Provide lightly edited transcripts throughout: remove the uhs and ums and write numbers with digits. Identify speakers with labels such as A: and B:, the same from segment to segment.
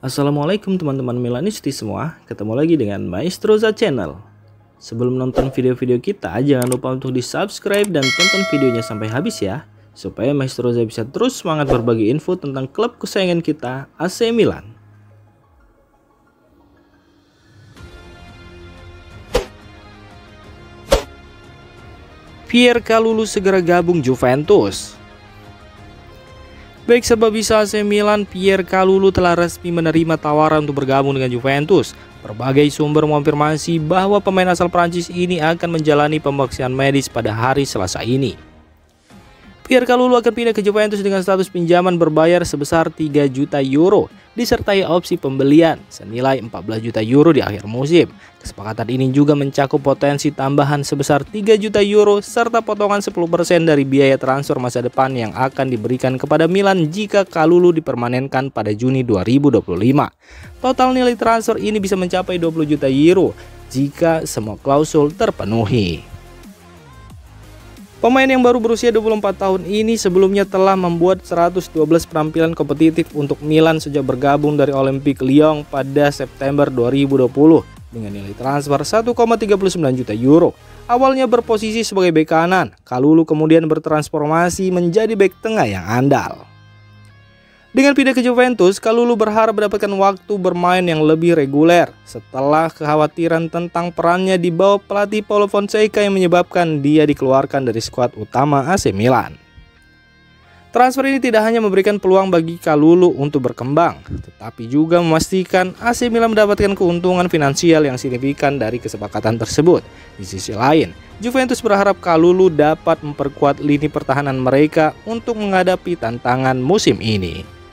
A: Assalamualaikum teman-teman Milanisti semua, ketemu lagi dengan Maestroza Channel. Sebelum nonton video-video kita, jangan lupa untuk di subscribe dan tonton videonya sampai habis ya, supaya Maestroza bisa terus semangat berbagi info tentang klub kesayangan kita, AC Milan. Pierre Kalulu segera gabung Juventus. Baik, sebab bisa AC Milan, Pierre Kalulu telah resmi menerima tawaran untuk bergabung dengan Juventus. Berbagai sumber mengonfirmasi bahwa pemain asal Prancis ini akan menjalani pemeriksaan medis pada hari Selasa ini. Pierre Kalulu akan pindah ke Juventus dengan status pinjaman berbayar sebesar 3 juta euro, disertai opsi pembelian senilai 14 juta euro di akhir musim. Kesepakatan ini juga mencakup potensi tambahan sebesar 3 juta euro serta potongan 10% dari biaya transfer masa depan yang akan diberikan kepada Milan jika Kalulu dipermanenkan pada Juni 2025. Total nilai transfer ini bisa mencapai 20 juta euro jika semua klausul terpenuhi. Pemain yang baru berusia 24 tahun ini sebelumnya telah membuat 112 penampilan kompetitif untuk Milan sejak bergabung dari Olympique Lyon pada September 2020 dengan nilai transfer 1,39 juta euro. Awalnya berposisi sebagai bek kanan, Kalulu kemudian bertransformasi menjadi bek tengah yang andal. Dengan pindah ke Juventus, Kalulu berharap mendapatkan waktu bermain yang lebih reguler setelah kekhawatiran tentang perannya di bawah pelatih Paulo Fonseca yang menyebabkan dia dikeluarkan dari skuad utama AC Milan. Transfer ini tidak hanya memberikan peluang bagi Kalulu untuk berkembang, tetapi juga memastikan AC Milan mendapatkan keuntungan finansial yang signifikan dari kesepakatan tersebut. Di sisi lain, Juventus berharap Kalulu dapat memperkuat lini pertahanan mereka untuk menghadapi tantangan musim ini.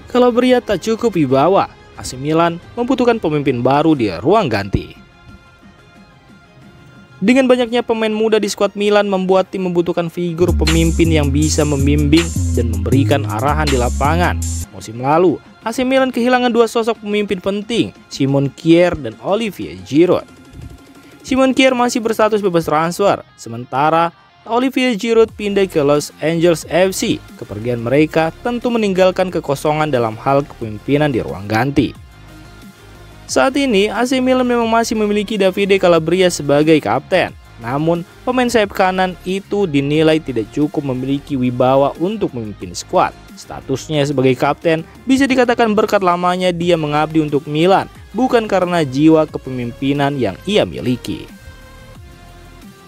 A: Calabria tak cukup wibawa, AC Milan membutuhkan pemimpin baru di ruang ganti. Dengan banyaknya pemain muda di skuad Milan membuat tim membutuhkan figur pemimpin yang bisa membimbing dan memberikan arahan di lapangan. Musim lalu, AC Milan kehilangan dua sosok pemimpin penting, Simon Kjaer dan Olivier Giroud. Simon Kjaer masih berstatus bebas transfer, sementara Olivier Giroud pindah ke Los Angeles FC. Kepergian mereka tentu meninggalkan kekosongan dalam hal kepemimpinan di ruang ganti. Saat ini AC Milan memang masih memiliki Davide Calabria sebagai kapten. Namun pemain sayap kanan itu dinilai tidak cukup memiliki wibawa untuk memimpin skuad. Statusnya sebagai kapten bisa dikatakan berkat lamanya dia mengabdi untuk Milan, bukan karena jiwa kepemimpinan yang ia miliki.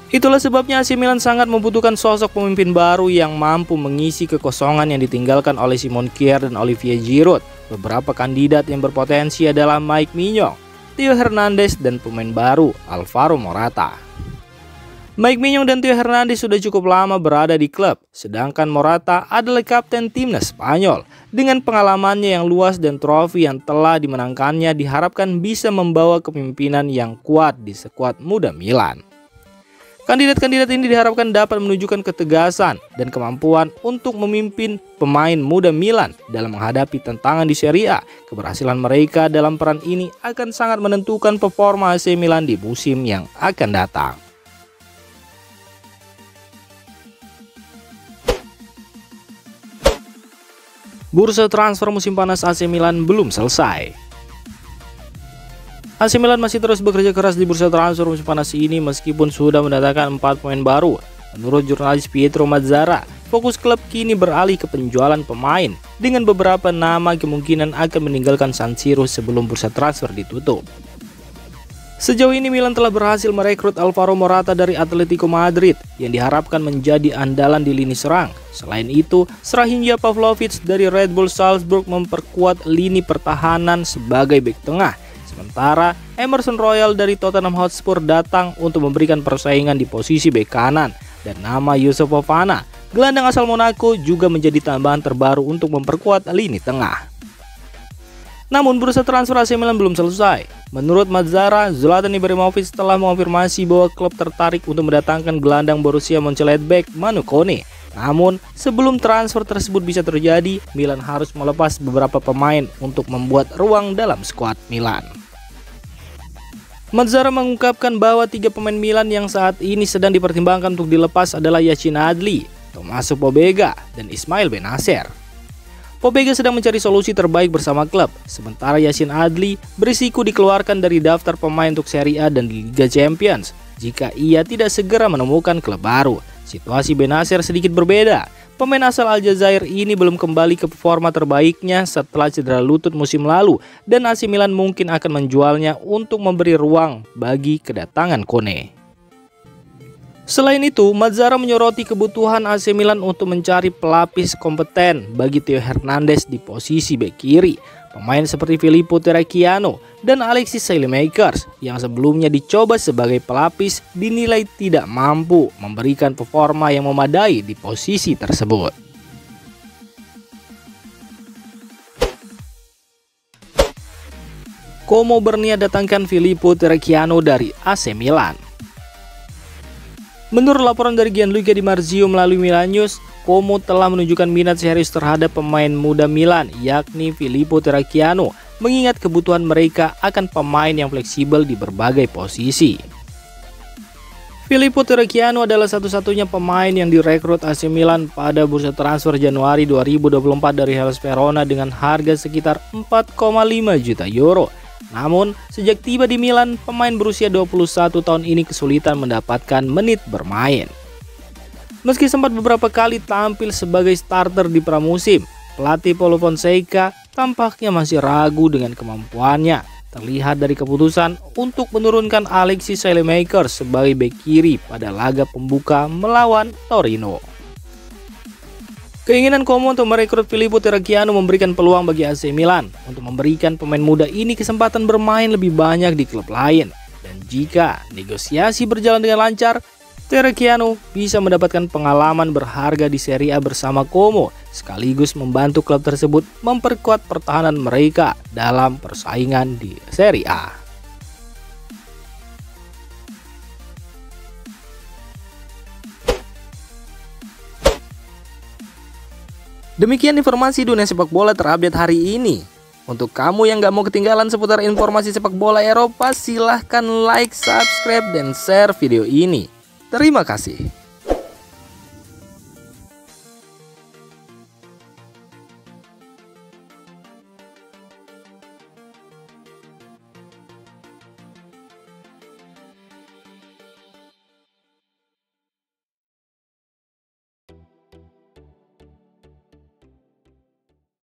A: Itulah sebabnya AC Milan sangat membutuhkan sosok pemimpin baru yang mampu mengisi kekosongan yang ditinggalkan oleh Simon Kjaer dan Olivier Giroud. Beberapa kandidat yang berpotensi adalah Mike Maignan, Theo Hernandez, dan pemain baru Alvaro Morata. Mike Maignan dan Theo Hernandez sudah cukup lama berada di klub, sedangkan Morata adalah kapten timnas Spanyol. Dengan pengalamannya yang luas dan trofi yang telah dimenangkannya, diharapkan bisa membawa kepemimpinan yang kuat di skuad muda Milan. Kandidat-kandidat ini diharapkan dapat menunjukkan ketegasan dan kemampuan untuk memimpin pemain muda Milan dalam menghadapi tantangan di Serie A. Keberhasilan mereka dalam peran ini akan sangat menentukan performa AC Milan di musim yang akan datang. Bursa transfer musim panas AC Milan belum selesai. AC Milan masih terus bekerja keras di bursa transfer musim panas ini meskipun sudah mendatangkan 4 pemain baru. Menurut jurnalis Pietro Mazzara, fokus klub kini beralih ke penjualan pemain dengan beberapa nama kemungkinan akan meninggalkan San Siro sebelum bursa transfer ditutup. Sejauh ini Milan telah berhasil merekrut Alvaro Morata dari Atletico Madrid yang diharapkan menjadi andalan di lini serang. Selain itu, Strahinja Pavlovic dari Red Bull Salzburg memperkuat lini pertahanan sebagai bek tengah. Sementara Emerson Royal dari Tottenham Hotspur datang untuk memberikan persaingan di posisi bek kanan, dan nama Youssouf Fofana, gelandang asal Monaco, juga menjadi tambahan terbaru untuk memperkuat lini tengah. Namun bursa transfer AC Milan belum selesai. Menurut Mazzara, Zlatan Ibrahimovic telah mengonfirmasi bahwa klub tertarik untuk mendatangkan gelandang Borussia Mönchengladbach Manu Kone. Namun sebelum transfer tersebut bisa terjadi, Milan harus melepas beberapa pemain untuk membuat ruang dalam skuad Milan. Mazzara mengungkapkan bahwa 3 pemain Milan yang saat ini sedang dipertimbangkan untuk dilepas adalah Yacine Adli, Tommaso Pobega, dan Ismail Bennacer. Pobega sedang mencari solusi terbaik bersama klub, sementara Yacine Adli berisiko dikeluarkan dari daftar pemain untuk Serie A dan Liga Champions jika ia tidak segera menemukan klub baru. Situasi Bennacer sedikit berbeda. Pemain asal Aljazair ini belum kembali ke performa terbaiknya setelah cedera lutut musim lalu dan AC Milan mungkin akan menjualnya untuk memberi ruang bagi kedatangan Kone. Selain itu, Mazzarri menyoroti kebutuhan AC Milan untuk mencari pelapis kompeten bagi Theo Hernandez di posisi bek kiri. Pemain seperti Filippo Terracchiano dan Alexis Saelemaekers yang sebelumnya dicoba sebagai pelapis dinilai tidak mampu memberikan performa yang memadai di posisi tersebut. Como berniat datangkan Filippo Terracchiano dari AC Milan. Menurut laporan dari Gianluca Di Marzio melalui Milan News, Como telah menunjukkan minat serius terhadap pemain muda Milan, yakni Filippo Terracchiano, mengingat kebutuhan mereka akan pemain yang fleksibel di berbagai posisi. Filippo Terracchiano adalah satu-satunya pemain yang direkrut AC Milan pada bursa transfer Januari 2024 dari Hellas Verona dengan harga sekitar 4,5 juta euro. Namun, sejak tiba di Milan, pemain berusia 21 tahun ini kesulitan mendapatkan menit bermain. Meski sempat beberapa kali tampil sebagai starter di pramusim, pelatih Paulo Fonseca tampaknya masih ragu dengan kemampuannya. Terlihat dari keputusan untuk menurunkan Alexis Saelemaekers sebagai bek kiri pada laga pembuka melawan Torino. Keinginan Como untuk merekrut Filippo Terracchiano memberikan peluang bagi AC Milan untuk memberikan pemain muda ini kesempatan bermain lebih banyak di klub lain. Dan jika negosiasi berjalan dengan lancar, Terracchiano bisa mendapatkan pengalaman berharga di Serie A bersama Como, sekaligus membantu klub tersebut memperkuat pertahanan mereka dalam persaingan di Serie A. Demikian informasi dunia sepak bola terupdate hari ini. Untuk kamu yang gak mau ketinggalan seputar informasi sepak bola Eropa, silahkan like, subscribe, dan share video ini. Terima kasih.